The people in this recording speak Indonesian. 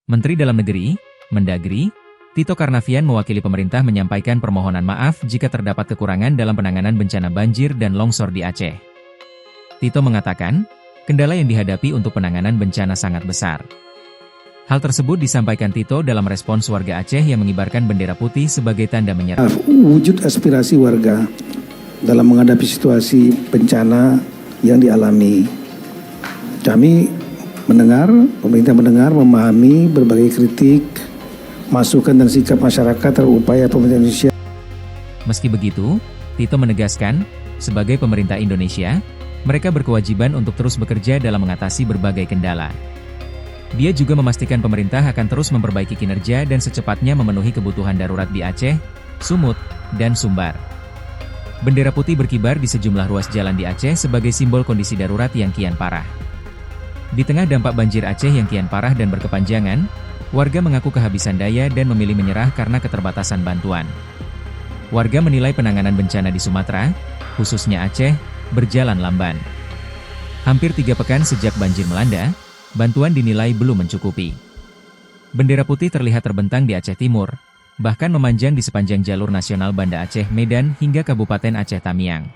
Menteri Dalam Negeri, Mendagri, Tito Karnavian mewakili pemerintah menyampaikan permohonan maaf jika terdapat kekurangan dalam penanganan bencana banjir dan longsor di Aceh. Tito mengatakan, kendala yang dihadapi untuk penanganan bencana sangat besar. Hal tersebut disampaikan Tito dalam respons warga Aceh yang mengibarkan bendera putih sebagai tanda menyerah. Wujud aspirasi warga dalam menghadapi situasi bencana yang dialami. Kami mendengar, pemerintah mendengar, memahami berbagai kritik, masukan dan sikap masyarakat terhadap upaya pemerintah Indonesia. Meski begitu, Tito menegaskan, sebagai pemerintah Indonesia, mereka berkewajiban untuk terus bekerja dalam mengatasi berbagai kendala. Dia juga memastikan pemerintah akan terus memperbaiki kinerja dan secepatnya memenuhi kebutuhan darurat di Aceh, Sumut, dan Sumbar. Bendera putih berkibar di sejumlah ruas jalan di Aceh sebagai simbol kondisi darurat yang kian parah. Di tengah dampak banjir Aceh yang kian parah dan berkepanjangan, warga mengaku kehabisan daya dan memilih menyerah karena keterbatasan bantuan. Warga menilai penanganan bencana di Sumatera, khususnya Aceh, berjalan lamban. Hampir 3 pekan sejak banjir melanda, bantuan dinilai belum mencukupi. Bendera putih terlihat terbentang di Aceh Timur, bahkan memanjang di sepanjang jalur nasional Banda Aceh Medan hingga Kabupaten Aceh Tamiang.